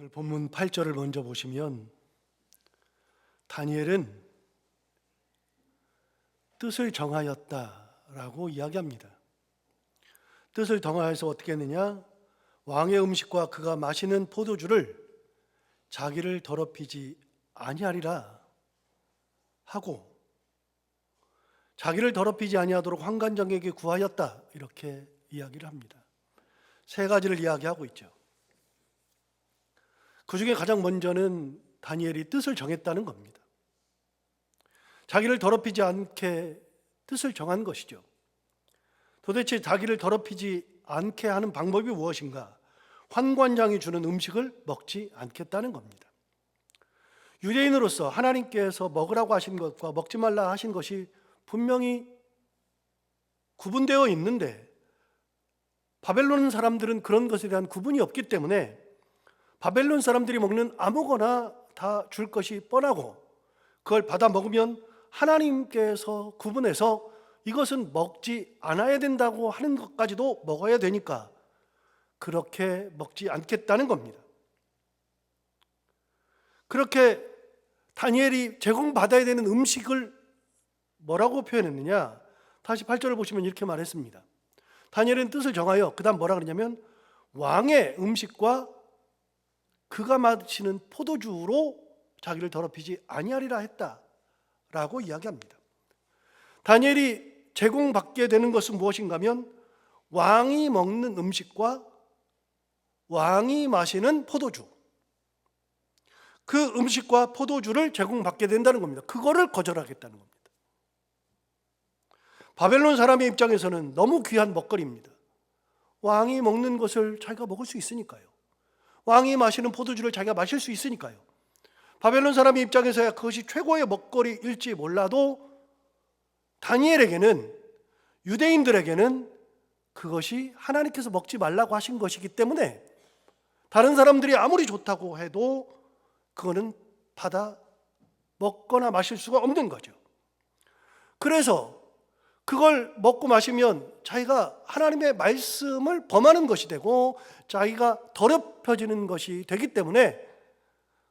오늘 본문 8절을 먼저 보시면 다니엘은 뜻을 정하였다라고 이야기합니다. 뜻을 정하여서 어떻게 했느냐? 왕의 음식과 그가 마시는 포도주를 자기를 더럽히지 아니하리라 하고 자기를 더럽히지 아니하도록 환관장에게 구하였다, 이렇게 이야기를 합니다. 세 가지를 이야기하고 있죠. 그 중에 가장 먼저는 다니엘이 뜻을 정했다는 겁니다. 자기를 더럽히지 않게 뜻을 정한 것이죠. 도대체 자기를 더럽히지 않게 하는 방법이 무엇인가? 환관장이 주는 음식을 먹지 않겠다는 겁니다. 유대인으로서 하나님께서 먹으라고 하신 것과 먹지 말라 하신 것이 분명히 구분되어 있는데 바벨론 사람들은 그런 것에 대한 구분이 없기 때문에 바벨론 사람들이 먹는 아무거나 다 줄 것이 뻔하고 그걸 받아 먹으면 하나님께서 구분해서 이것은 먹지 않아야 된다고 하는 것까지도 먹어야 되니까 그렇게 먹지 않겠다는 겁니다. 그렇게 다니엘이 제공받아야 되는 음식을 뭐라고 표현했느냐? 다시 8절을 보시면 이렇게 말했습니다. 다니엘은 뜻을 정하여 그 다음 뭐라 그러냐면 왕의 음식과 그가 마시는 포도주로 자기를 더럽히지 아니하리라 했다라고 이야기합니다. 다니엘이 제공받게 되는 것은 무엇인가 하면 왕이 먹는 음식과 왕이 마시는 포도주, 그 음식과 포도주를 제공받게 된다는 겁니다. 그거를 거절하겠다는 겁니다. 바벨론 사람의 입장에서는 너무 귀한 먹거리입니다. 왕이 먹는 것을 자기가 먹을 수 있으니까요. 왕이 마시는 포도주를 자기가 마실 수 있으니까요. 바벨론 사람의 입장에서야 그것이 최고의 먹거리일지 몰라도 다니엘에게는, 유대인들에게는 그것이 하나님께서 먹지 말라고 하신 것이기 때문에 다른 사람들이 아무리 좋다고 해도 그거는 받아 먹거나 마실 수가 없는 거죠. 그래서 그걸 먹고 마시면 자기가 하나님의 말씀을 범하는 것이 되고 자기가 더럽혀지는 것이 되기 때문에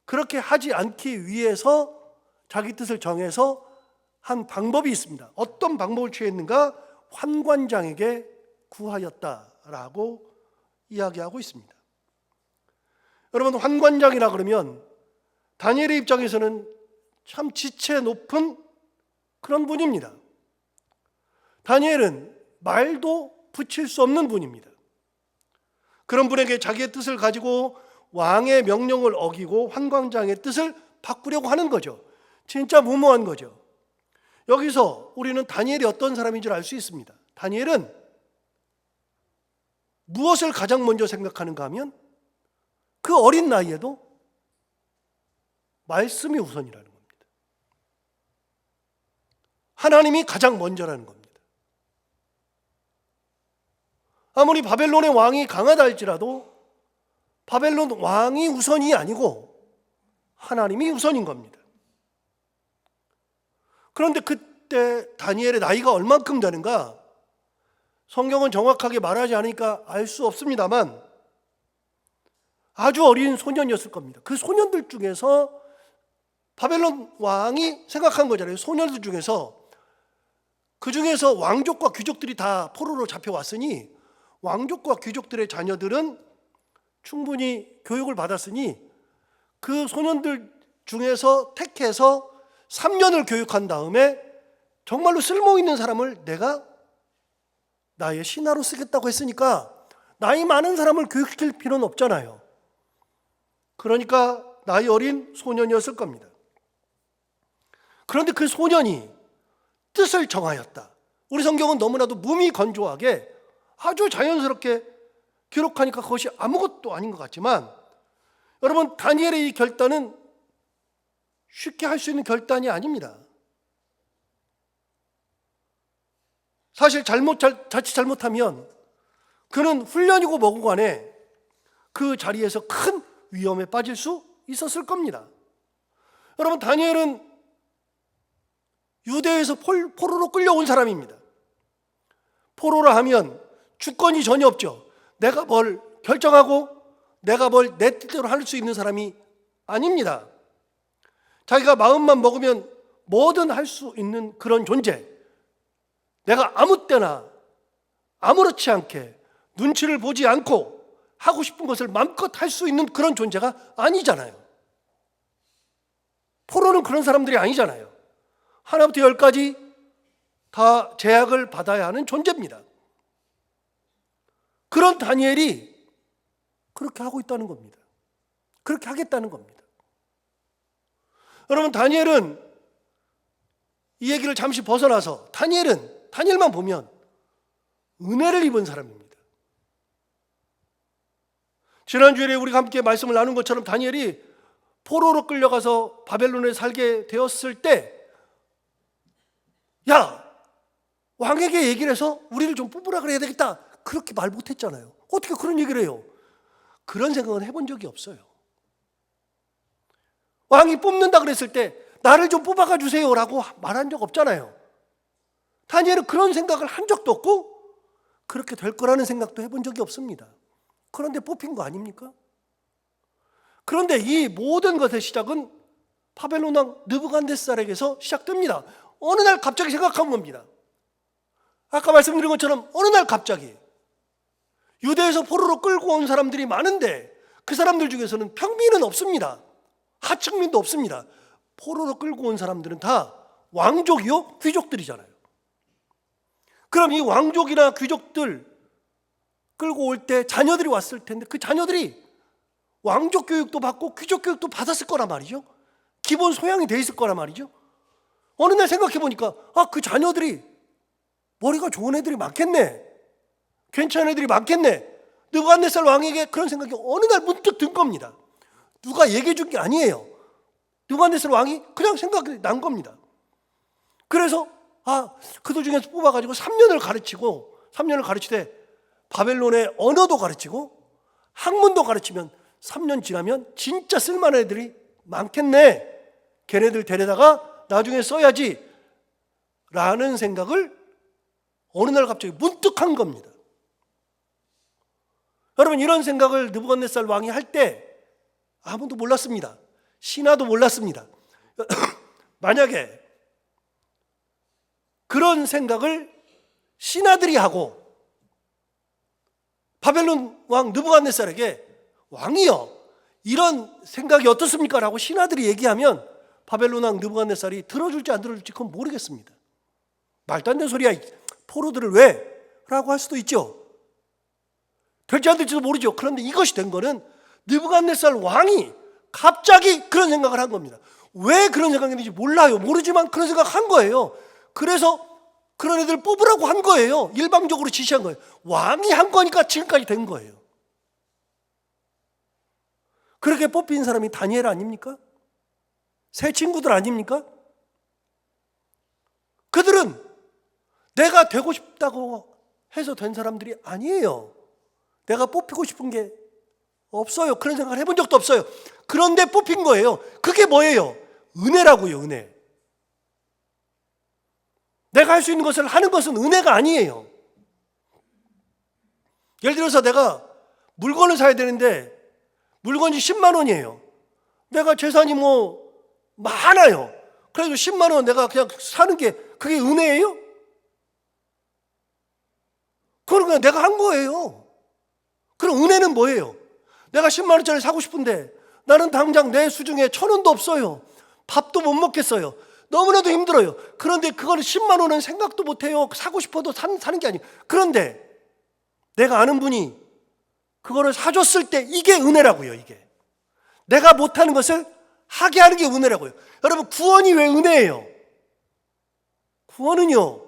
그렇게 하지 않기 위해서 자기 뜻을 정해서 한 방법이 있습니다. 어떤 방법을 취했는가? 환관장에게 구하였다라고 이야기하고 있습니다. 여러분, 환관장이라 그러면 다니엘의 입장에서는 참 지체 높은 그런 분입니다. 다니엘은 말도 붙일 수 없는 분입니다. 그런 분에게 자기의 뜻을 가지고 왕의 명령을 어기고 환관장의 뜻을 바꾸려고 하는 거죠. 진짜 무모한 거죠. 여기서 우리는 다니엘이 어떤 사람인 줄 알 수 있습니다. 다니엘은 무엇을 가장 먼저 생각하는가 하면 그 어린 나이에도 말씀이 우선이라는 겁니다. 하나님이 가장 먼저라는 겁니다. 아무리 바벨론의 왕이 강하다 할지라도 바벨론 왕이 우선이 아니고 하나님이 우선인 겁니다. 그런데 그때 다니엘의 나이가 얼만큼 되는가? 성경은 정확하게 말하지 않으니까 알 수 없습니다만 아주 어린 소년이었을 겁니다. 그 소년들 중에서 바벨론 왕이 생각한 거잖아요. 소년들 중에서 그 중에서 왕족과 귀족들이 다 포로로 잡혀왔으니 왕족과 귀족들의 자녀들은 충분히 교육을 받았으니 그 소년들 중에서 택해서 3년을 교육한 다음에 정말로 쓸모있는 사람을 내가 나의 신하로 쓰겠다고 했으니까 나이 많은 사람을 교육시킬 필요는 없잖아요. 그러니까 나이 어린 소년이었을 겁니다. 그런데 그 소년이 뜻을 정하였다. 우리 성경은 너무나도 무미건조하게 아주 자연스럽게 기록하니까 그것이 아무것도 아닌 것 같지만 여러분, 다니엘의 이 결단은 쉽게 할 수 있는 결단이 아닙니다. 사실 자칫 잘못하면 그는 훈련이고 뭐고 간에 그 자리에서 큰 위험에 빠질 수 있었을 겁니다. 여러분, 다니엘은 유대에서 포로로 끌려온 사람입니다. 포로라 하면 주권이 전혀 없죠. 내가 뭘 결정하고 내가 뭘 내 뜻대로 할 수 있는 사람이 아닙니다. 자기가 마음만 먹으면 뭐든 할 수 있는 그런 존재. 내가 아무 때나 아무렇지 않게 눈치를 보지 않고 하고 싶은 것을 마음껏 할 수 있는 그런 존재가 아니잖아요. 포로는 그런 사람들이 아니잖아요. 하나부터 열까지 다 제약을 받아야 하는 존재입니다. 그런 다니엘이 그렇게 하고 있다는 겁니다. 그렇게 하겠다는 겁니다. 여러분, 다니엘은 이 얘기를 잠시 벗어나서 다니엘만 보면 은혜를 입은 사람입니다. 지난주에 우리가 함께 말씀을 나눈 것처럼 다니엘이 포로로 끌려가서 바벨론에 살게 되었을 때, 야, 왕에게 얘기를 해서 우리를 좀 뽑으라 그래야 되겠다, 그렇게 말 못했잖아요. 어떻게 그런 얘기를 해요? 그런 생각은 해본 적이 없어요. 왕이 뽑는다 그랬을 때 나를 좀 뽑아가 주세요 라고 말한 적 없잖아요. 다니엘은 그런 생각을 한 적도 없고 그렇게 될 거라는 생각도 해본 적이 없습니다. 그런데 뽑힌 거 아닙니까? 그런데 이 모든 것의 시작은 바벨론 왕 느부갓네살에게서 시작됩니다. 어느 날 갑자기 생각한 겁니다. 아까 말씀드린 것처럼 어느 날 갑자기 유대에서 포로로 끌고 온 사람들이 많은데 그 사람들 중에서는 평민은 없습니다. 하층민도 없습니다. 포로로 끌고 온 사람들은 다 왕족이요, 귀족들이잖아요. 그럼 이 왕족이나 귀족들 끌고 올 때 자녀들이 왔을 텐데 그 자녀들이 왕족 교육도 받고 귀족 교육도 받았을 거란 말이죠. 기본 소양이 돼 있을 거란 말이죠. 어느 날 생각해 보니까 그 자녀들이 머리가 좋은 애들이 많겠네, 괜찮은 애들이 많겠네. 느부갓네살 왕에게 그런 생각이 어느 날 문득 든 겁니다. 누가 얘기해 준 게 아니에요. 느부갓네살 왕이 그냥 생각이 난 겁니다. 그래서 그들 중에서 뽑아가지고 3년을 가르치되 바벨론의 언어도 가르치고 학문도 가르치면 3년 지나면 진짜 쓸만한 애들이 많겠네, 걔네들 데려다가 나중에 써야지 라는 생각을 어느 날 갑자기 문득 한 겁니다. 여러분, 이런 생각을 느부갓네살 왕이 할 때 아무도 몰랐습니다. 신하도 몰랐습니다. 만약에 그런 생각을 신하들이 하고 바벨론 왕 느부갓네살에게 왕이여, 이런 생각이 어떻습니까? 라고 신하들이 얘기하면 바벨론 왕 느부갓네살이 들어줄지 안 들어줄지 그건 모르겠습니다. 말도 안 되는 소리야, 포로들을 왜? 라고 할 수도 있죠. 될지 안 될지도 모르죠. 그런데 이것이 된 거는 느부갓네살 왕이 갑자기 그런 생각을 한 겁니다. 왜 그런 생각이 있는지 몰라요. 모르지만 그런 생각을 한 거예요. 그래서 그런 애들 뽑으라고 한 거예요. 일방적으로 지시한 거예요. 왕이 한 거니까 지금까지 된 거예요. 그렇게 뽑힌 사람이 다니엘 아닙니까? 새 친구들 아닙니까? 그들은 내가 되고 싶다고 해서 된 사람들이 아니에요. 내가 뽑히고 싶은 게 없어요. 그런 생각을 해본 적도 없어요. 그런데 뽑힌 거예요. 그게 뭐예요? 은혜라고요, 은혜. 내가 할 수 있는 것을 하는 것은 은혜가 아니에요. 예를 들어서 내가 물건을 사야 되는데 물건이 10만 원이에요. 내가 재산이 많아요. 그래서 10만 원 내가 그냥 사는 게 그게 은혜예요? 그건 그냥 내가 한 거예요. 그럼 은혜는 뭐예요? 내가 10만 원짜리 사고 싶은데 나는 당장 내 수중에 1,000원도 없어요. 밥도 못 먹겠어요. 너무나도 힘들어요. 그런데 그거는 10만 원은 생각도 못해요. 사고 싶어도 사는 게 아니에요. 그런데 내가 아는 분이 그거를 사줬을 때 이게 은혜라고요. 이게 내가 못하는 것을 하게 하는 게 은혜라고요. 여러분, 구원이 왜 은혜예요? 구원은요,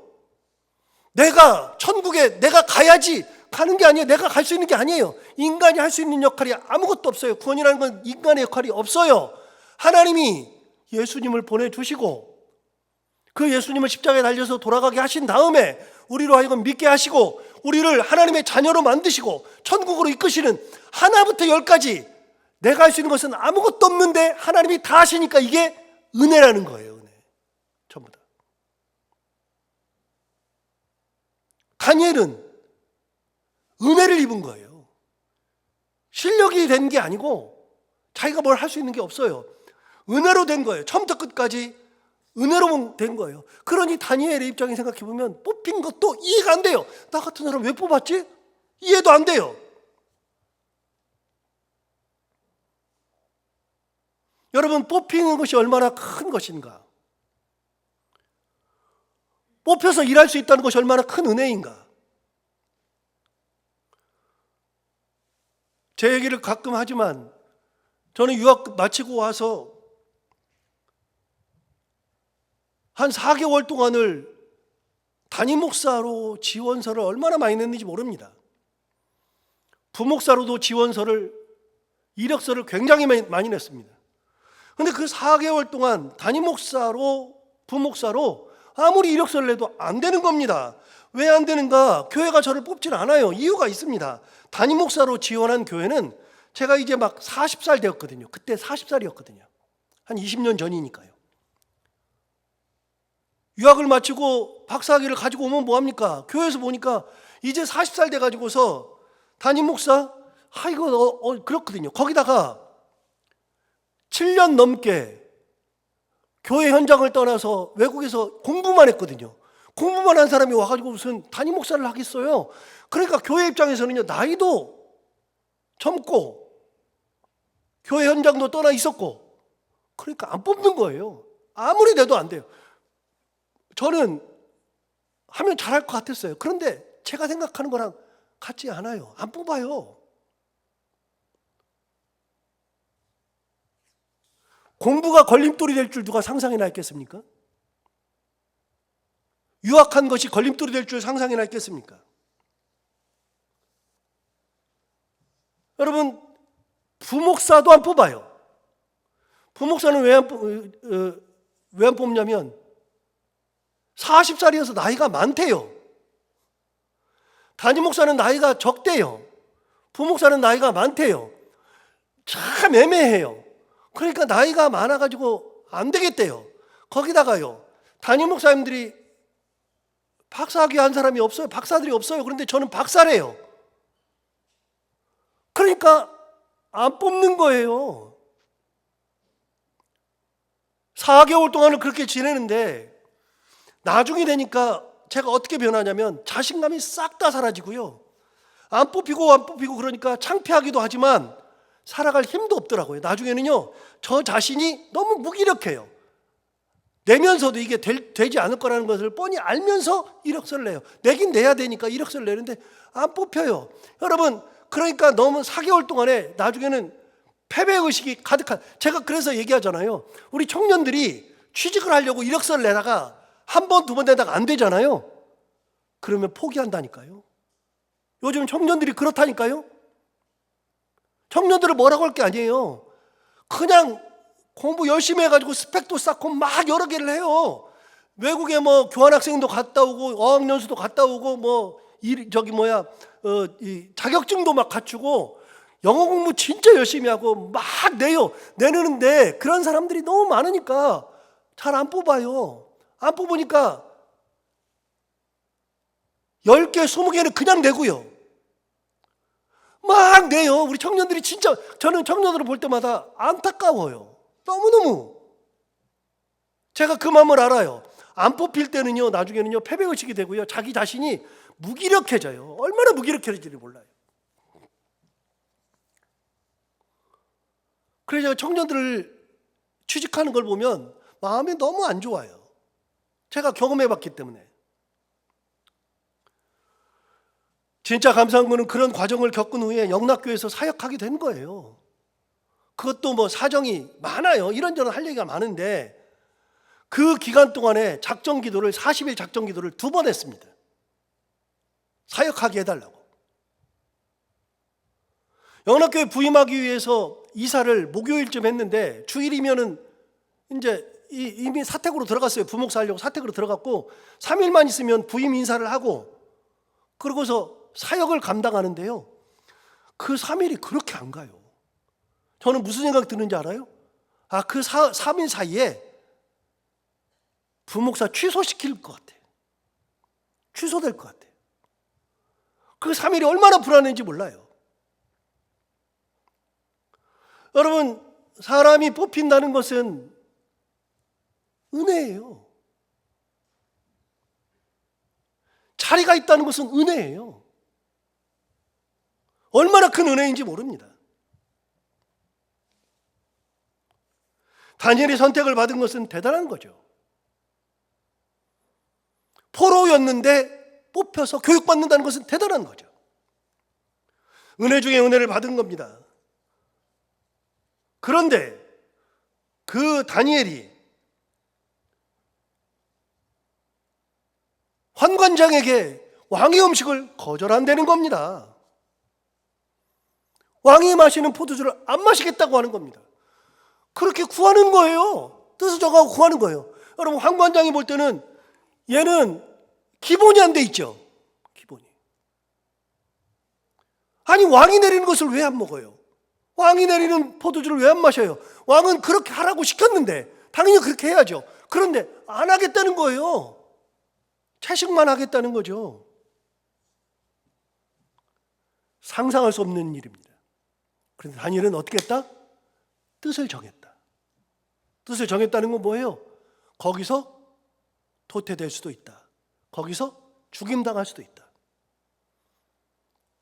내가 천국에 내가 가야지 가는 게 아니에요. 내가 갈 수 있는 게 아니에요. 인간이 할 수 있는 역할이 아무것도 없어요. 구원이라는 건 인간의 역할이 없어요. 하나님이 예수님을 보내주시고 그 예수님을 십자가에 달려서 돌아가게 하신 다음에 우리로 하여금 믿게 하시고 우리를 하나님의 자녀로 만드시고 천국으로 이끄시는 하나부터 열까지 내가 할 수 있는 것은 아무것도 없는데 하나님이 다 하시니까 이게 은혜라는 거예요. 은혜. 전부 다. 다니엘은 은혜를 입은 거예요. 실력이 된 게 아니고 자기가 뭘 할 수 있는 게 없어요. 은혜로 된 거예요. 처음부터 끝까지 은혜로 된 거예요. 그러니 다니엘의 입장에 생각해 보면 뽑힌 것도 이해가 안 돼요. 나 같은 사람 왜 뽑았지? 이해도 안 돼요. 여러분, 뽑히는 것이 얼마나 큰 것인가? 뽑혀서 일할 수 있다는 것이 얼마나 큰 은혜인가? 제 얘기를 가끔 하지만 저는 유학 마치고 와서 한 4개월 동안을 담임 목사로 지원서를 얼마나 많이 냈는지 모릅니다. 부목사로도 지원서를, 이력서를 굉장히 많이 냈습니다. 그런데 그 4개월 동안 담임 목사로, 부목사로 아무리 이력서를 내도 안 되는 겁니다. 왜 안 되는가? 교회가 저를 뽑질 않아요. 이유가 있습니다. 담임 목사로 지원한 교회는 제가 이제 막 40살 되었거든요. 그때 40살이었거든요. 한 20년 전이니까요. 유학을 마치고 박사학위를 가지고 오면 뭐합니까? 교회에서 보니까 이제 40살 돼가지고서 담임 목사? 이거 그렇거든요. 거기다가 7년 넘게 교회 현장을 떠나서 외국에서 공부만 했거든요. 공부만 한 사람이 와가지고 무슨 담임 목사를 하겠어요? 그러니까 교회 입장에서는요, 나이도 젊고 교회 현장도 떠나 있었고, 그러니까 안 뽑는 거예요. 아무리 돼도 안 돼요. 저는 하면 잘할 것 같았어요. 그런데 제가 생각하는 거랑 같지 않아요. 안 뽑아요. 공부가 걸림돌이 될 줄 누가 상상이나 했겠습니까? 유학한 것이 걸림돌이 될 줄 상상이나 했겠습니까? 여러분, 부목사도 안 뽑아요. 부목사는 왜 안 뽑냐면 40살이어서 나이가 많대요. 담임 목사는 나이가 적대요. 부목사는 나이가 많대요. 참 애매해요. 그러니까 나이가 많아가지고 안 되겠대요. 거기다가요, 담임 목사님들이 박사학위 한 사람이 없어요. 박사들이 없어요. 그런데 저는 박사래요. 그러니까 안 뽑는 거예요. 4개월 동안을 그렇게 지내는데 나중이 되니까 제가 어떻게 변하냐면 자신감이 싹 다 사라지고요. 안 뽑히고 그러니까 창피하기도 하지만 살아갈 힘도 없더라고요. 나중에는요, 저 자신이 너무 무기력해요. 내면서도 이게 되지 않을 거라는 것을 뻔히 알면서 이력서를 내요. 내긴 내야 되니까 이력서를 내는데 안 뽑혀요. 여러분, 그러니까 너무 4개월 동안에 나중에는 패배의식이 가득한, 제가 그래서 얘기하잖아요. 우리 청년들이 취직을 하려고 이력서를 내다가 한 번, 두 번 내다가 안 되잖아요. 그러면 포기한다니까요. 요즘 청년들이 그렇다니까요. 청년들을 뭐라고 할 게 아니에요. 그냥 공부 열심히 해가지고 스펙도 쌓고 막 여러 개를 해요. 외국에 뭐 교환학생도 갔다 오고 어학연수도 갔다 오고 자격증도 막 갖추고 영어 공부 진짜 열심히 하고 막 내는데 그런 사람들이 너무 많으니까 잘 안 뽑아요. 안 뽑으니까 10개, 20개는 그냥 내고요. 막 내요. 우리 청년들이 진짜, 저는 청년들을 볼 때마다 안타까워요. 너무너무. 제가 그 마음을 알아요. 안 뽑힐 때는요, 나중에는요, 패배의식이 되고요, 자기 자신이 무기력해져요. 얼마나 무기력해질지 몰라요. 그래서 제가 청년들을 취직하는 걸 보면 마음이 너무 안 좋아요. 제가 경험해봤기 때문에. 진짜 감사한 거는 그런 과정을 겪은 후에 영락교회에서 사역하게 된 거예요. 그것도 뭐 사정이 많아요. 이런저런 할 얘기가 많은데 그 기간 동안에 작정 기도를 40일 작정 기도를 2번 했습니다. 사역하게 해달라고. 영락교회 부임하기 위해서 이사를 목요일쯤 했는데 주일이면은 이제 이미 사택으로 들어갔어요. 부목사 하려고 사택으로 들어갔고 3일만 있으면 부임 인사를 하고 그러고서 사역을 감당하는데요. 그 3일이 그렇게 안 가요. 저는 무슨 생각 드는지 알아요? 그 3일 사이에 부목사 취소시킬 것 같아요. 취소될 것 같아요. 그 3일이 얼마나 불안한지 몰라요. 여러분, 사람이 뽑힌다는 것은 은혜예요. 자리가 있다는 것은 은혜예요. 얼마나 큰 은혜인지 모릅니다. 다니엘이 선택을 받은 것은 대단한 거죠. 포로였는데 뽑혀서 교육받는다는 것은 대단한 거죠. 은혜 중에 은혜를 받은 겁니다. 그런데 그 다니엘이 환관장에게 왕의 음식을 거절한다는 겁니다. 왕이 마시는 포도주를 안 마시겠다고 하는 겁니다. 그렇게 구하는 거예요. 뜻을 정하고 구하는 거예요. 여러분, 환관장이 볼 때는 얘는 기본이 안 돼 있죠. 기본이. 아니, 왕이 내리는 것을 왜 안 먹어요? 왕이 내리는 포도주를 왜 안 마셔요? 왕은 그렇게 하라고 시켰는데 당연히 그렇게 해야죠. 그런데 안 하겠다는 거예요. 채식만 하겠다는 거죠. 상상할 수 없는 일입니다. 그런데 다니엘은 어떻게 했다? 뜻을 정했다. 뜻을 정했다는 건 뭐예요? 거기서 도태될 수도 있다. 거기서 죽임당할 수도 있다.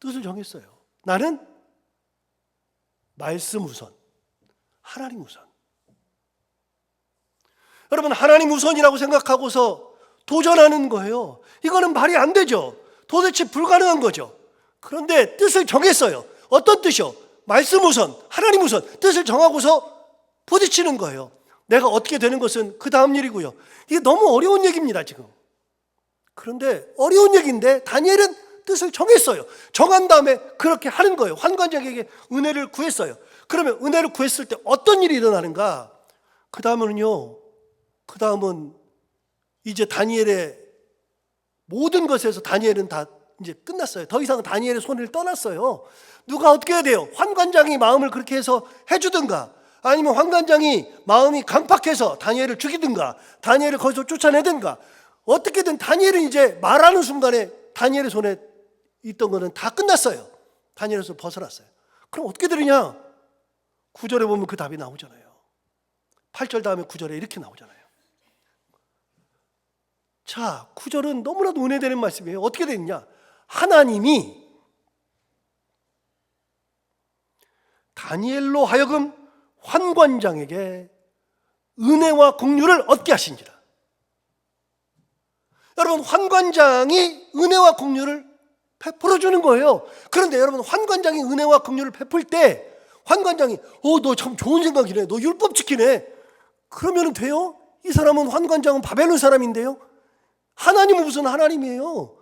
뜻을 정했어요. 나는 말씀 우선, 하나님 우선. 여러분, 하나님 우선이라고 생각하고서 도전하는 거예요. 이거는 말이 안 되죠. 도대체 불가능한 거죠. 그런데 뜻을 정했어요. 어떤 뜻이요? 말씀 우선, 하나님 우선. 뜻을 정하고서 부딪히는 거예요. 내가 어떻게 되는 것은 그 다음 일이고요. 이게 너무 어려운 얘기입니다, 지금. 그런데 어려운 얘기인데 다니엘은 뜻을 정했어요. 정한 다음에 그렇게 하는 거예요. 환관장에게 은혜를 구했어요. 그러면 은혜를 구했을 때 어떤 일이 일어나는가? 그 다음은 이제 다니엘의 모든 것에서 다니엘은 다 이제 끝났어요. 더 이상 다니엘의 손을 떠났어요. 누가 어떻게 해야 돼요? 환관장이 마음을 그렇게 해서 해주든가, 아니면 환관장이 마음이 강팍해서 다니엘을 죽이든가, 다니엘을 거기서 쫓아내든가, 어떻게든 다니엘은 이제 말하는 순간에 다니엘의 손에 있던 거는 다 끝났어요. 다니엘에서 벗어났어요. 그럼 어떻게 되느냐? 9절에 보면 그 답이 나오잖아요. 8절 다음에 9절에 이렇게 나오잖아요. 자, 9절은 너무나도 은혜되는 말씀이에요. 어떻게 됐냐? 하나님이 다니엘로 하여금 환관장에게 은혜와 긍휼을 얻게 하신지라. 여러분, 환관장이 은혜와 긍휼을 베풀어 주는 거예요. 그런데 여러분, 환관장이 은혜와 긍휼을 베풀 때 환관장이 너 참 좋은 생각이네, 너 율법 지키네, 그러면 돼요? 이 사람은, 환관장은 바벨론 사람인데요, 하나님은 무슨 하나님이에요?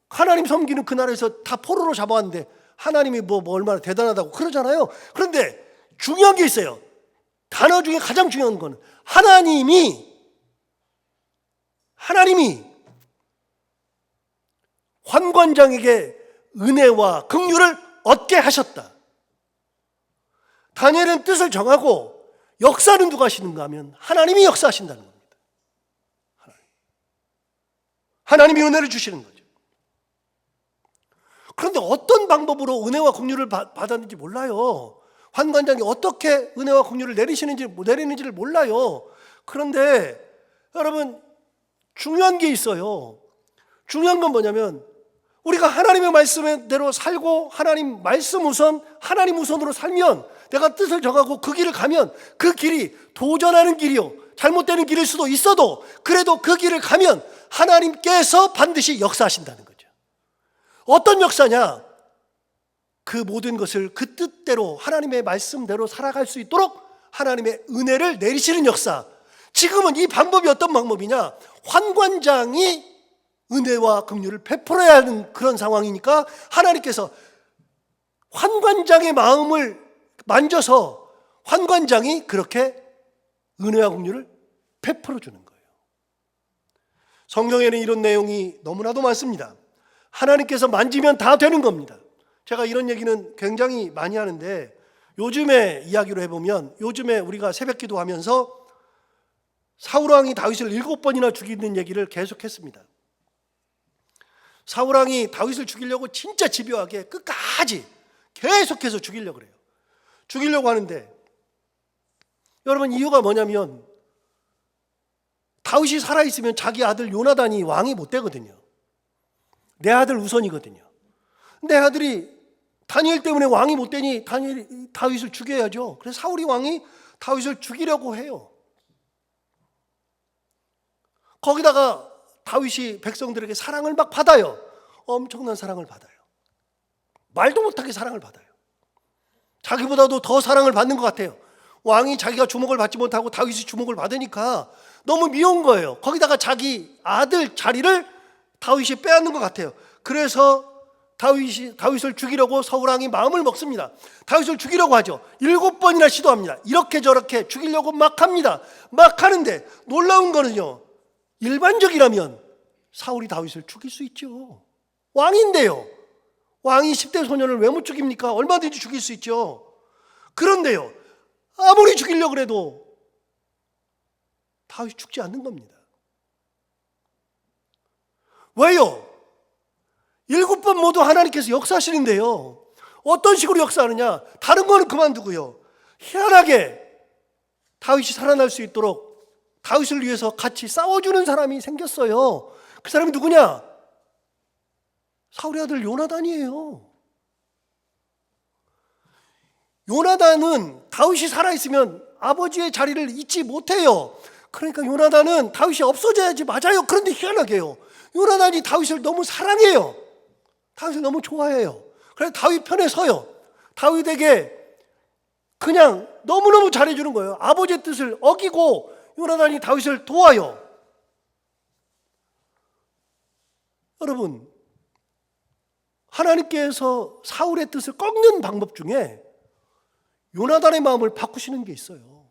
하나님 섬기는 그 나라에서 다 포로로 잡아왔는데 하나님이 뭐 얼마나 대단하다고 그러잖아요. 그런데 중요한 게 있어요. 단어 중에 가장 중요한 건 하나님이 환관장에게 은혜와 긍휼을 얻게 하셨다. 다니엘은 뜻을 정하고 역사는 누가 하시는가 하면 하나님이 역사하신다는 겁니다. 하나님이 은혜를 주시는 거죠. 그런데 어떤 방법으로 은혜와 긍휼을 받았는지 몰라요. 환관장이 어떻게 은혜와 긍휼을 내리는지를 몰라요. 그런데 여러분, 중요한 게 있어요. 중요한 건 뭐냐면, 우리가 하나님의 말씀대로 살고 하나님 말씀 우선, 하나님 우선으로 살면, 내가 뜻을 정하고 그 길을 가면 그 길이 도전하는 길이요, 잘못되는 길일 수도 있어도 그래도 그 길을 가면 하나님께서 반드시 역사하신다는 거죠. 어떤 역사냐? 그 모든 것을 그 뜻대로, 하나님의 말씀대로 살아갈 수 있도록 하나님의 은혜를 내리시는 역사. 지금은 이 방법이 어떤 방법이냐? 환관장이 은혜와 긍휼을 베풀어야 하는 그런 상황이니까 하나님께서 환관장의 마음을 만져서 환관장이 그렇게 은혜와 긍휼을 베풀어 주는 거예요. 성경에는 이런 내용이 너무나도 많습니다. 하나님께서 만지면 다 되는 겁니다. 제가 이런 얘기는 굉장히 많이 하는데, 요즘에 이야기로 해보면, 요즘에 우리가 새벽기도 하면서 사울왕이 다윗을 7번이나 죽이는 얘기를 계속했습니다. 사울왕이 다윗을 죽이려고 진짜 집요하게 끝까지 계속해서 죽이려고 그래요. 죽이려고 하는데 여러분, 이유가 뭐냐면 다윗이 살아있으면 자기 아들 요나단이 왕이 못 되거든요. 내 아들 우선이거든요. 내 아들이 다니엘 때문에 왕이 못 되니 다윗을 죽여야죠. 그래서 사울이 왕이 다윗을 죽이려고 해요. 거기다가 다윗이 백성들에게 사랑을 막 받아요. 엄청난 사랑을 받아요. 말도 못하게 사랑을 받아요. 자기보다도 더 사랑을 받는 것 같아요. 왕이 자기가 주목을 받지 못하고 다윗이 주목을 받으니까 너무 미운 거예요. 거기다가 자기 아들 자리를 다윗이 빼앗는 것 같아요. 그래서 다윗을 죽이려고 사울왕이 마음을 먹습니다. 다윗을 죽이려고 하죠. 7번이나 시도합니다. 이렇게 저렇게 죽이려고 막 합니다. 막 하는데 놀라운 거는요, 일반적이라면 사울이 다윗을 죽일 수 있죠. 왕인데요. 왕이 10대 소년을 왜 못 죽입니까? 얼마든지 죽일 수 있죠. 그런데요, 아무리 죽이려고 해도 다윗이 죽지 않는 겁니다. 왜요? 7번 모두 하나님께서 역사하시는데요, 어떤 식으로 역사하느냐? 다른 거는 그만두고요, 희한하게 다윗이 살아날 수 있도록 다윗을 위해서 같이 싸워주는 사람이 생겼어요. 그 사람이 누구냐? 사울의 아들 요나단이에요. 요나단은 다윗이 살아있으면 아버지의 자리를 잊지 못해요. 그러니까 요나단은 다윗이 없어져야지. 맞아요. 그런데 희한하게요, 요나단이 다윗을 너무 사랑해요. 다윗을 너무 좋아해요. 그래서 다윗 편에 서요. 다윗에게 그냥 너무너무 잘해주는 거예요. 아버지의 뜻을 어기고 요나단이 다윗을 도와요. 여러분, 하나님께서 사울의 뜻을 꺾는 방법 중에 요나단의 마음을 바꾸시는 게 있어요.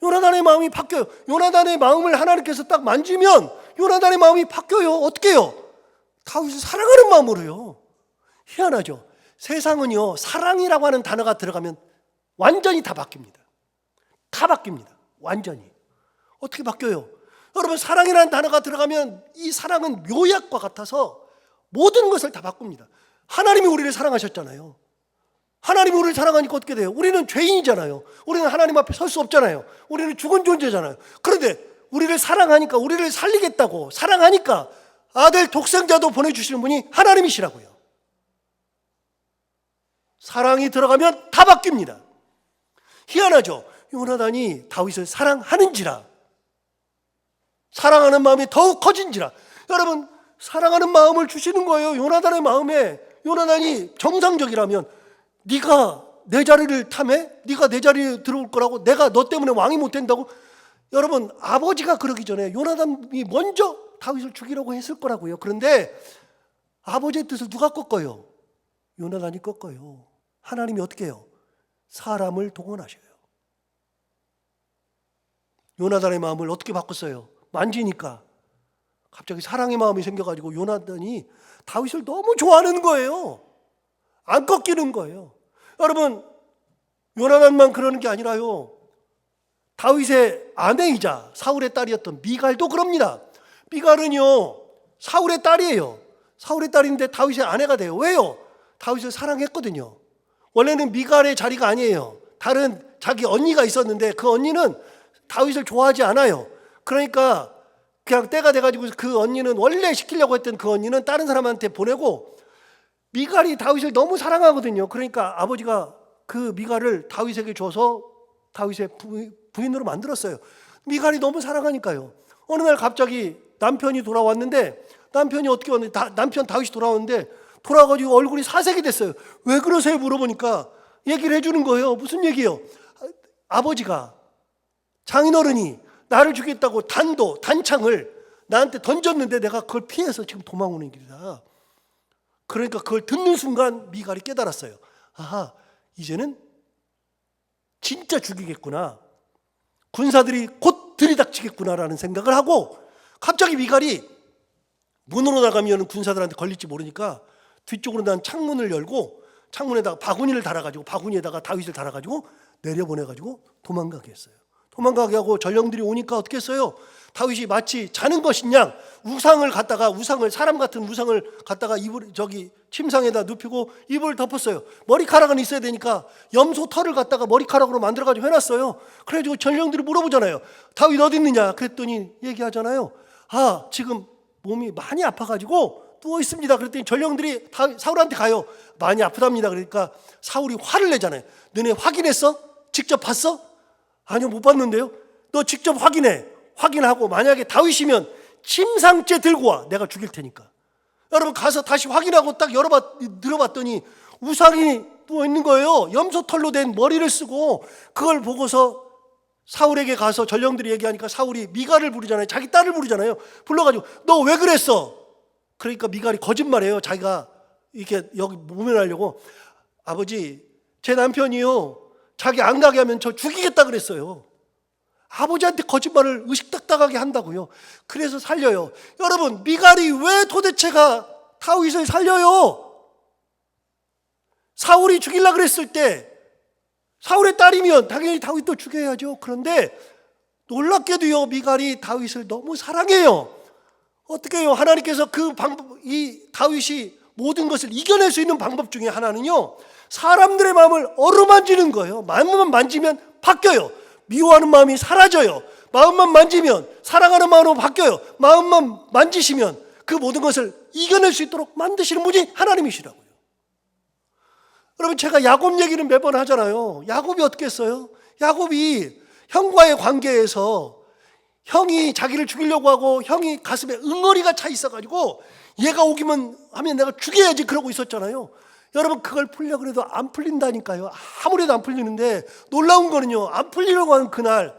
요나단의 마음이 바뀌어요. 요나단의 마음을 하나님께서 딱 만지면 요나단의 마음이 바뀌어요. 어떻게 해요? 다윗을 사랑하는 마음으로요. 희한하죠. 세상은요, 사랑이라고 하는 단어가 들어가면 완전히 다 바뀝니다. 다 바뀝니다. 완전히. 어떻게 바뀌어요? 여러분, 사랑이라는 단어가 들어가면 이 사랑은 묘약과 같아서 모든 것을 다 바꿉니다. 하나님이 우리를 사랑하셨잖아요. 하나님이 우리를 사랑하니까 어떻게 돼요? 우리는 죄인이잖아요. 우리는 하나님 앞에 설 수 없잖아요. 우리는 죽은 존재잖아요. 그런데 우리를 사랑하니까, 우리를 살리겠다고 사랑하니까 아들 독생자도 보내주시는 분이 하나님이시라고요. 사랑이 들어가면 다 바뀝니다. 희한하죠. 요나단이 다윗을 사랑하는지라, 사랑하는 마음이 더욱 커진지라. 여러분, 사랑하는 마음을 주시는 거예요. 요나단의 마음에. 요나단이 정상적이라면 네가 내 자리를 탐해? 네가 내 자리에 들어올 거라고? 내가 너 때문에 왕이 못 된다고? 여러분, 아버지가 그러기 전에 요나단이 먼저 다윗을 죽이려고 했을 거라고요. 그런데 아버지의 뜻을 누가 꺾어요? 요나단이 꺾어요. 하나님이 어떻게 해요? 사람을 동원하셔요. 요나단의 마음을 어떻게 바꿨어요? 만지니까 갑자기 사랑의 마음이 생겨가지고 요나단이 다윗을 너무 좋아하는 거예요. 안 꺾이는 거예요. 여러분, 요나단만 그러는 게 아니라요, 다윗의 아내이자 사울의 딸이었던 미갈도 그럽니다. 미갈은요, 사울의 딸이에요. 사울의 딸인데 다윗의 아내가 돼요. 왜요? 다윗을 사랑했거든요. 원래는 미갈의 자리가 아니에요. 다른 자기 언니가 있었는데 그 언니는 다윗을 좋아하지 않아요. 그러니까 그냥 때가 돼가지고 그 언니는, 원래 시키려고 했던 그 언니는 다른 사람한테 보내고, 미갈이 다윗을 너무 사랑하거든요. 그러니까 아버지가 그 미갈을 다윗에게 줘서 다윗의 부인으로 만들었어요. 미갈이 너무 사랑하니까요. 어느 날 갑자기 남편이 돌아왔는데, 남편이 어떻게 왔는데, 남편 다윗이 돌아왔는데 돌아가지고 얼굴이 사색이 됐어요. 왜 그러세요? 물어보니까 얘기를 해주는 거예요. 무슨 얘기예요? 아버지가, 장인어른이 나를 죽였다고 단창을 나한테 던졌는데 내가 그걸 피해서 지금 도망오는 길이다. 그러니까 그걸 듣는 순간 미갈이 깨달았어요. 아하, 이제는 진짜 죽이겠구나, 군사들이 곧 들이닥치겠구나라는 생각을 하고, 갑자기 미갈이 문으로 나가면 군사들한테 걸릴지 모르니까 뒤쪽으로 난 창문을 열고 창문에다가 바구니를 달아가지고, 바구니에다가 다윗을 달아가지고 내려보내가지고 도망가게 했어요. 도망가게 하고 전령들이 오니까 어떻게 했어요? 다윗이 마치 자는 것인 양 우상을 사람 같은 우상을 갖다가 침상에다 눕히고 이불을 덮었어요. 머리카락은 있어야 되니까 염소 털을 갖다가 머리카락으로 만들어가지고 해놨어요. 그래가지고 전령들이 물어보잖아요. 다윗 어디 있느냐? 그랬더니 얘기하잖아요. 지금 몸이 많이 아파가지고 누워 있습니다. 그랬더니 전령들이 사울한테 가요. 많이 아프답니다. 그러니까 사울이 화를 내잖아요. 너네 확인했어? 직접 봤어? 아니요, 못 봤는데요. 너 직접 확인하고 만약에 다윗이면 침상째 들고 와. 내가 죽일 테니까. 여러분 가서 다시 확인하고 딱 들어봤더니 우상이 누워 있는 거예요. 염소털로 된 머리를 쓰고. 그걸 보고서 사울에게 가서 전령들이 얘기하니까 사울이 미갈을 부르잖아요. 자기 딸을 부르잖아요. 불러가지고 너 왜 그랬어? 그러니까 미갈이 거짓말해요. 자기가 이렇게 여기 모면하려고. 아버지, 제 남편이요, 자기 안 가게 하면 저 죽이겠다 그랬어요. 아버지한테 거짓말을 의식딱딱하게 한다고요. 그래서 살려요. 여러분, 미갈이 왜 도대체가 다윗을 살려요? 사울이 죽이려고 그랬을 때 사울의 딸이면 당연히 다윗도 죽여야죠. 그런데 놀랍게도요, 미갈이 다윗을 너무 사랑해요. 어떻게 해요? 하나님께서 이 다윗이 모든 것을 이겨낼 수 있는 방법 중에 하나는요, 사람들의 마음을 어루만지는 거예요. 마음만 만지면 바뀌어요. 미워하는 마음이 사라져요. 마음만 만지면 사랑하는 마음으로 바뀌어요. 마음만 만지시면 그 모든 것을 이겨낼 수 있도록 만드시는 분이 하나님이시라고요. 여러분, 제가 야곱 얘기는 매번 하잖아요. 야곱이 어떻게 했어요? 야곱이 형과의 관계에서 형이 자기를 죽이려고 하고 형이 가슴에 응어리가 차 있어가지고 얘가 오기만 하면 내가 죽여야지 그러고 있었잖아요. 여러분, 그걸 풀려고 해도 안 풀린다니까요. 아무래도 안 풀리는데 놀라운 거는요, 안 풀리려고 하는 그날,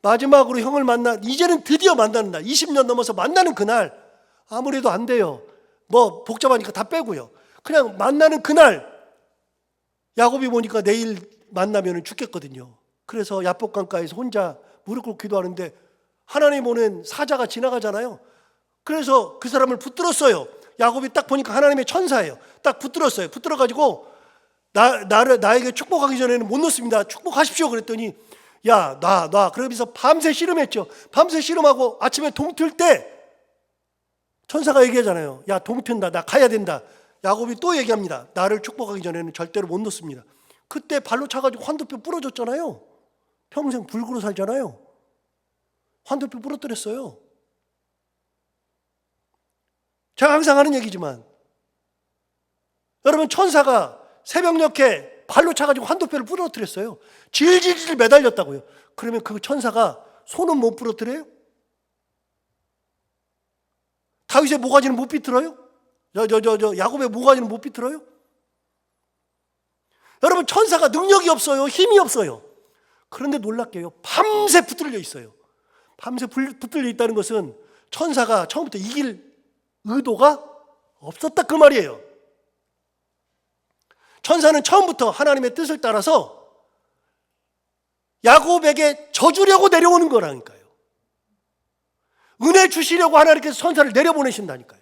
마지막으로 형을 이제는 드디어 만나는 날, 20년 넘어서 만나는 그날, 아무래도 안 돼요. 뭐 복잡하니까 다 빼고요. 그냥 만나는 그날, 야곱이 보니까 내일 만나면 죽겠거든요. 그래서 야복강가에서 혼자 무릎 꿇고 기도하는데 하나님 보낸 사자가 지나가잖아요. 그래서 그 사람을 붙들었어요. 야곱이 딱 보니까 하나님의 천사예요. 딱 붙들었어요. 붙들어가지고 나에게 축복하기 전에는 못 놓습니다. 축복하십시오. 그랬더니 야, 놔. 그러면서 밤새 씨름했죠. 밤새 씨름하고 아침에 동틀 때 천사가 얘기하잖아요. 야, 동튼다. 나 가야 된다. 야곱이 또 얘기합니다. 나를 축복하기 전에는 절대로 못 놓습니다. 그때 발로 차가지고 환도뼈 부러졌잖아요. 평생 불구로 살잖아요. 환도뼈 부러뜨렸어요. 제가 항상 하는 얘기지만 여러분, 천사가 새벽녘에 발로 차가지고 환도뼈를 부러뜨렸어요. 질질질 매달렸다고요. 그러면 그 천사가 손은 못 부러뜨려요? 다윗의 모가지는 못 비틀어요? 야곱의 모가지는 못 비틀어요? 여러분, 천사가 능력이 없어요. 힘이 없어요. 그런데 놀랍게요, 밤새 붙들려 있어요. 밤새 붙들려 있다는 것은 천사가 처음부터 이길 의도가 없었다 그 말이에요. 천사는 처음부터 하나님의 뜻을 따라서 야곱에게 져주려고 내려오는 거라니까요. 은혜 주시려고 하나님께서 천사를 내려보내신다니까요.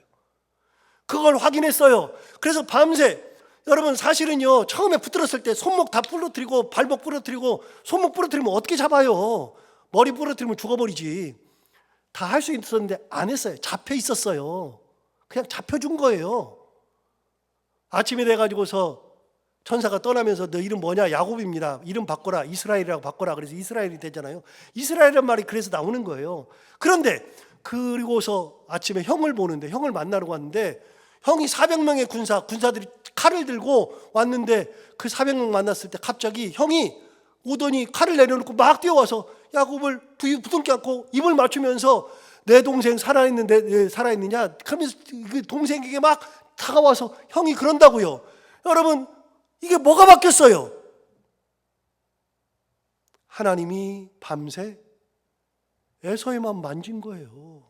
그걸 확인했어요. 그래서 밤새, 여러분 사실은요, 처음에 붙들었을 때 손목 다 부러뜨리고 발목 부러뜨리고 손목 부러뜨리면 어떻게 잡아요? 머리 부러뜨리면 죽어버리지. 다 할 수 있었는데 안 했어요. 잡혀 있었어요. 그냥 잡혀준 거예요. 아침이 돼가지고서 천사가 떠나면서 너 이름 뭐냐? 야곱입니다. 이름 바꿔라. 이스라엘이라고 바꿔라. 그래서 이스라엘이 되잖아요. 이스라엘이란 말이 그래서 나오는 거예요. 그런데 그리고서 아침에 형을 보는데, 형을 만나러 갔는데 형이 400명의 군사들이 칼을 들고 왔는데 그 400명 만났을 때 갑자기 형이 오더니 칼을 내려놓고 막 뛰어와서 야곱을 부둥켜 안고 입을 맞추면서 내 동생 살아있느냐? 그러면서 그 동생에게 막 다가와서 형이 그런다고요. 여러분, 이게 뭐가 바뀌었어요? 하나님이 밤새 에서의 마음 만진 거예요.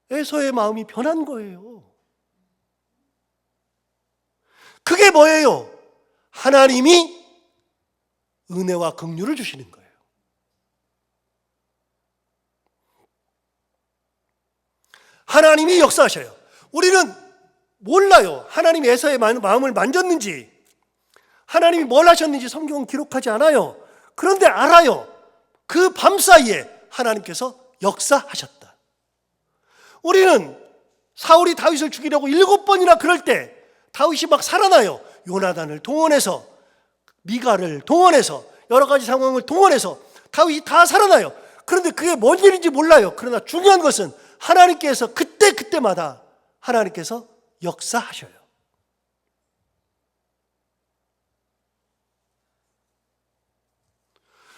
에서의 마음이 변한 거예요. 그게 뭐예요? 하나님이 은혜와 긍휼을 주시는 거예요. 하나님이 역사하셔요. 우리는 몰라요. 하나님이 에서의 마음을 만졌는지, 하나님이 뭘 하셨는지 성경은 기록하지 않아요. 그런데 알아요. 그 밤사이에 하나님께서 역사하셨다. 우리는 사울이 다윗을 죽이려고 7번이나 그럴 때 다윗이 막 살아나요. 요나단을 동원해서, 미가를 동원해서, 여러 가지 상황을 동원해서 다윗이 다 살아나요. 그런데 그게 뭔 일인지 몰라요. 그러나 중요한 것은 하나님께서 그때마다 하나님께서 역사하셔요.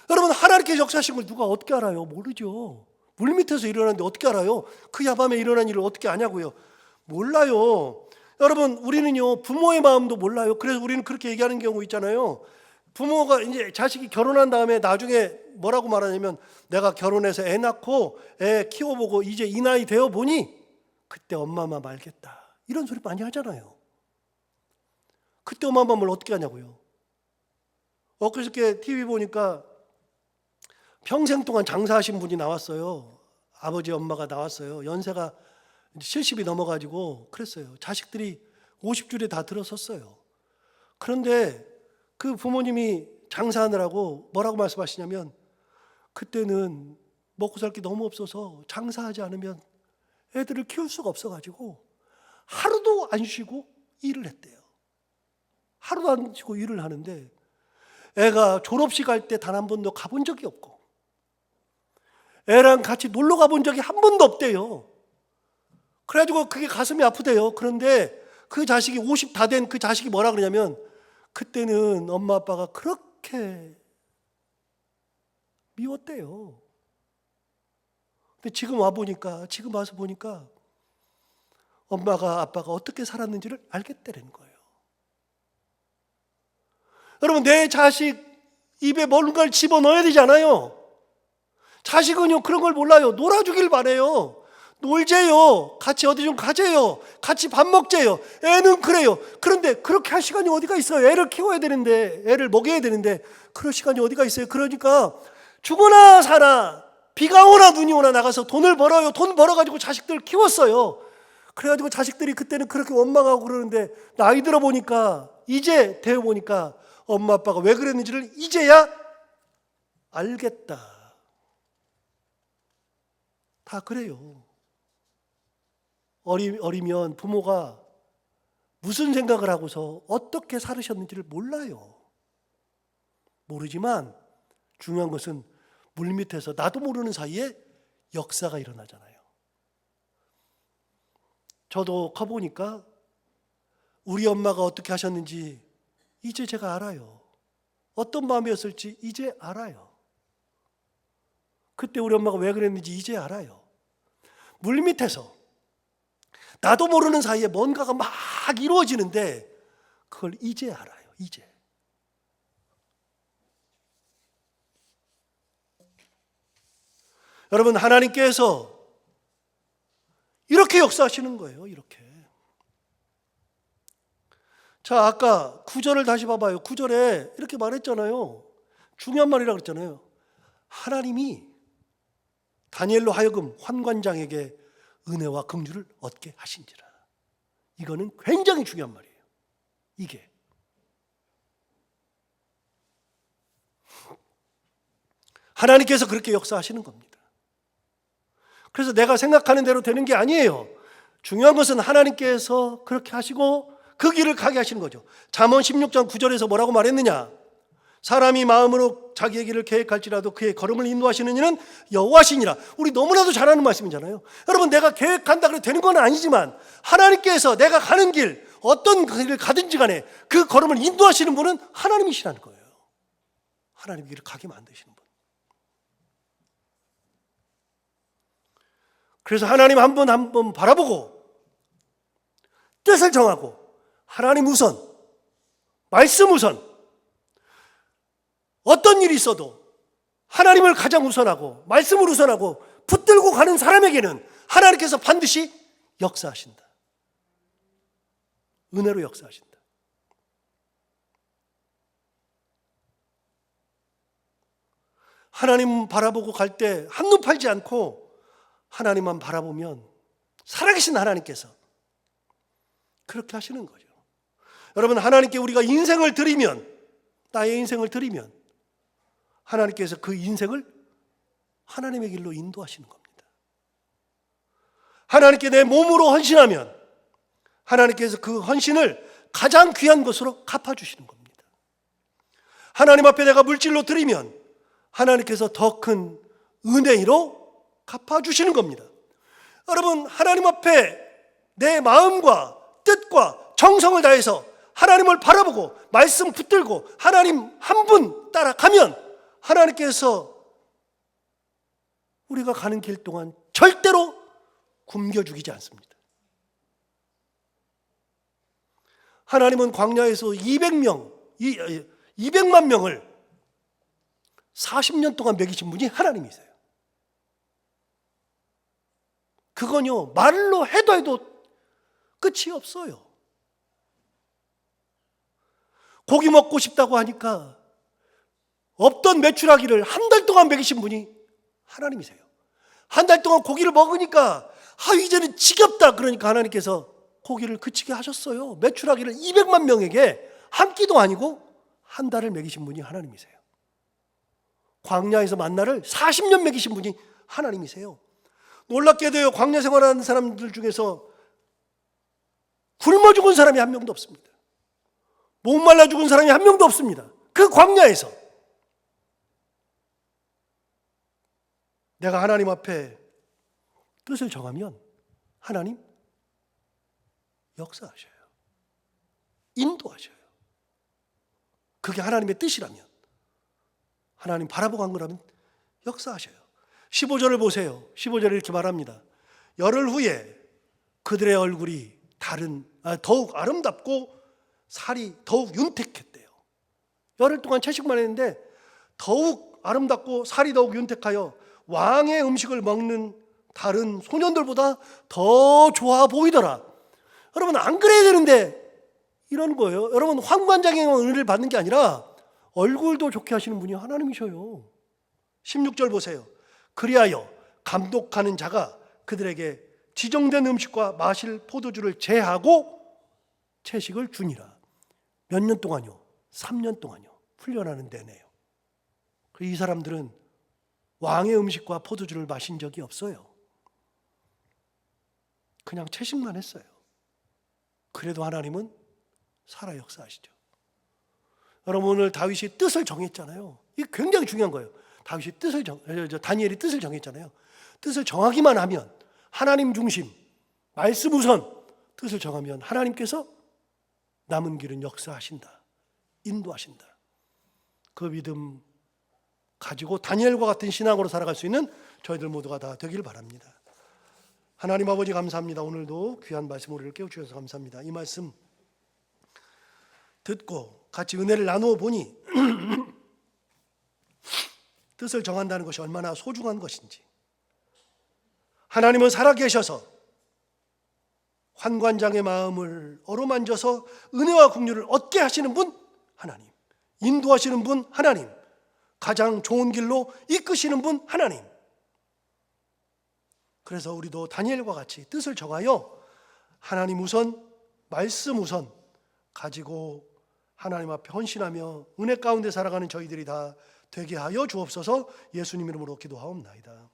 여러분, 하나님께서 역사하신 걸 누가 어떻게 알아요? 모르죠. 물밑에서 일어났는데 어떻게 알아요? 그 야밤에 일어난 일을 어떻게 아냐고요? 몰라요. 여러분, 우리는요, 부모의 마음도 몰라요. 그래서 우리는 그렇게 얘기하는 경우 있잖아요. 부모가 이제 자식이 결혼한 다음에 나중에 뭐라고 말하냐면, 내가 결혼해서 애 낳고 애 키워보고 이제 이 나이 되어 보니 그때 엄마만 말겠다. 이런 소리 많이 하잖아요. 그때 엄마만 말 어떻게 하냐고요. 엊그저께 TV 보니까 평생 동안 장사하신 분이 나왔어요. 아버지 엄마가 나왔어요. 연세가 70이 넘어가지고 그랬어요. 자식들이 50줄에 다 들어섰어요. 그런데 그 부모님이 장사하느라고 뭐라고 말씀하시냐면, 그때는 먹고 살 게 너무 없어서 장사하지 않으면 애들을 키울 수가 없어가지고 하루도 안 쉬고 일을 했대요. 하루도 안 쉬고 일을 하는데 애가 졸업식 할 때 단 한 번도 가본 적이 없고 애랑 같이 놀러 가본 적이 한 번도 없대요. 그래가지고 그게 가슴이 아프대요. 그런데 그 자식이 50 다 된 그 자식이 뭐라 그러냐면, 그때는 엄마 아빠가 그렇게 미웠대요. 근데 지금 와서 보니까 엄마가 아빠가 어떻게 살았는지를 알겠다는 거예요. 여러분, 내 자식 입에 뭔가를 집어넣어야 되잖아요. 자식은요, 그런 걸 몰라요. 놀아주길 바래요. 놀재요. 같이 어디 좀 가재요. 같이 밥 먹재요. 애는 그래요. 그런데 그렇게 할 시간이 어디가 있어요? 애를 키워야 되는데, 애를 먹여야 되는데 그럴 시간이 어디가 있어요? 그러니까 죽으나 사나 비가 오나 눈이 오나 나가서 돈을 벌어요. 돈 벌어가지고 자식들 키웠어요. 그래가지고 자식들이 그때는 그렇게 원망하고 그러는데, 나이 들어 보니까, 이제 되어 보니까 엄마 아빠가 왜 그랬는지를 이제야 알겠다. 다 그래요. 어리면 부모가 무슨 생각을 하고서 어떻게 살으셨는지를 몰라요. 모르지만 중요한 것은 물밑에서 나도 모르는 사이에 역사가 일어나잖아요. 저도 커보니까 우리 엄마가 어떻게 하셨는지 이제 제가 알아요. 어떤 마음이었을지 이제 알아요. 그때 우리 엄마가 왜 그랬는지 이제 알아요. 물밑에서 나도 모르는 사이에 뭔가가 막 이루어지는데 그걸 이제 알아요. 이제. 여러분, 하나님께서 이렇게 역사하시는 거예요. 이렇게. 자, 아까 9절을 다시 봐봐요. 9절에 이렇게 말했잖아요. 중요한 말이라고 그랬잖아요. 하나님이 다니엘로 하여금 환관장에게 은혜와 긍휼을 얻게 하신지라. 이거는 굉장히 중요한 말이에요. 이게. 하나님께서 그렇게 역사하시는 겁니다. 그래서 내가 생각하는 대로 되는 게 아니에요. 중요한 것은 하나님께서 그렇게 하시고 그 길을 가게 하시는 거죠. 잠언 16장 9절에서 뭐라고 말했느냐? 사람이 마음으로 자기의 길을 계획할지라도 그의 걸음을 인도하시는 이는 여호와시니라. 우리 너무나도 잘 아는 말씀이잖아요. 여러분, 내가 계획한다 그래도 되는 건 아니지만 하나님께서 내가 가는 길, 어떤 길을 가든지 간에 그 걸음을 인도하시는 분은 하나님이시라는 거예요. 하나님 길을 가게 만드시는 분. 그래서 하나님 한 번 바라보고 뜻을 정하고 하나님 우선, 말씀 우선, 어떤 일이 있어도 하나님을 가장 우선하고 말씀을 우선하고 붙들고 가는 사람에게는 하나님께서 반드시 역사하신다. 은혜로 역사하신다. 하나님 바라보고 갈 때 한눈 팔지 않고 하나님만 바라보면 살아계신 하나님께서 그렇게 하시는 거죠. 여러분, 하나님께 우리가 인생을 드리면 나의 인생을 드리면 하나님께서 그 인생을 하나님의 길로 인도하시는 겁니다. 하나님께 내 몸으로 헌신하면 하나님께서 그 헌신을 가장 귀한 것으로 갚아주시는 겁니다. 하나님 앞에 내가 물질로 드리면 하나님께서 더 큰 은혜로 갚아주시는 겁니다. 여러분, 하나님 앞에 내 마음과 뜻과 정성을 다해서 하나님을 바라보고 말씀 붙들고 하나님 한 분 따라가면 하나님께서 우리가 가는 길 동안 절대로 굶겨 죽이지 않습니다. 하나님은 광야에서 200만 명을 40년 동안 먹이신 분이 하나님이세요. 그건요, 말로 해도 끝이 없어요. 고기 먹고 싶다고 하니까 없던 메추라기를 한 달 동안 먹이신 분이 하나님이세요. 한 달 동안 고기를 먹으니까 이제는 지겹다 그러니까 하나님께서 고기를 그치게 하셨어요. 메추라기를 200만 명에게 한 끼도 아니고 한 달을 먹이신 분이 하나님이세요. 광야에서 만나를 40년 먹이신 분이 하나님이세요. 놀랍게도요, 광야 생활하는 사람들 중에서 굶어 죽은 사람이 한 명도 없습니다. 목말라 죽은 사람이 한 명도 없습니다. 그 광야에서 내가 하나님 앞에 뜻을 정하면 하나님 역사하셔요. 인도하셔요. 그게 하나님의 뜻이라면, 하나님 바라보고 한 거라면 역사하셔요. 15절을 보세요. 15절에 이렇게 말합니다. 열흘 후에 그들의 얼굴이 더욱 아름답고 살이 더욱 윤택했대요. 열흘 동안 채식만 했는데 더욱 아름답고 살이 더욱 윤택하여 왕의 음식을 먹는 다른 소년들보다 더 좋아 보이더라. 여러분, 안 그래야 되는데 이런 거예요. 여러분, 환관장애만 은혜를 받는 게 아니라 얼굴도 좋게 하시는 분이 하나님이셔요. 16절 보세요. 그리하여 감독하는 자가 그들에게 지정된 음식과 마실 포도주를 제하고 채식을 주니라. 몇 년 동안요? 3년 동안요. 훈련하는 데네요. 이 사람들은 왕의 음식과 포도주를 마신 적이 없어요. 그냥 채식만 했어요. 그래도 하나님은 살아 역사하시죠. 여러분, 오늘 다윗이 뜻을 정했잖아요. 이게 굉장히 중요한 거예요. 다니엘이 뜻을 정했잖아요. 뜻을 정하기만 하면 하나님 중심, 말씀 우선 뜻을 정하면 하나님께서 남은 길은 역사하신다, 인도하신다. 그 믿음 가지고 다니엘과 같은 신앙으로 살아갈 수 있는 저희들 모두가 다 되길 바랍니다. 하나님 아버지 감사합니다. 오늘도 귀한 말씀 우리를 깨워주셔서 감사합니다. 이 말씀 듣고 같이 은혜를 나누어 보니 뜻을 정한다는 것이 얼마나 소중한 것인지, 하나님은 살아계셔서 환관장의 마음을 어루만져서 은혜와 긍휼을 얻게 하시는 분 하나님, 인도하시는 분 하나님, 가장 좋은 길로 이끄시는 분 하나님. 그래서 우리도 다니엘과 같이 뜻을 정하여 하나님 우선, 말씀 우선 가지고 하나님 앞에 헌신하며 은혜 가운데 살아가는 저희들이 다 되게 하여 주옵소서. 예수님 이름으로 기도하옵나이다.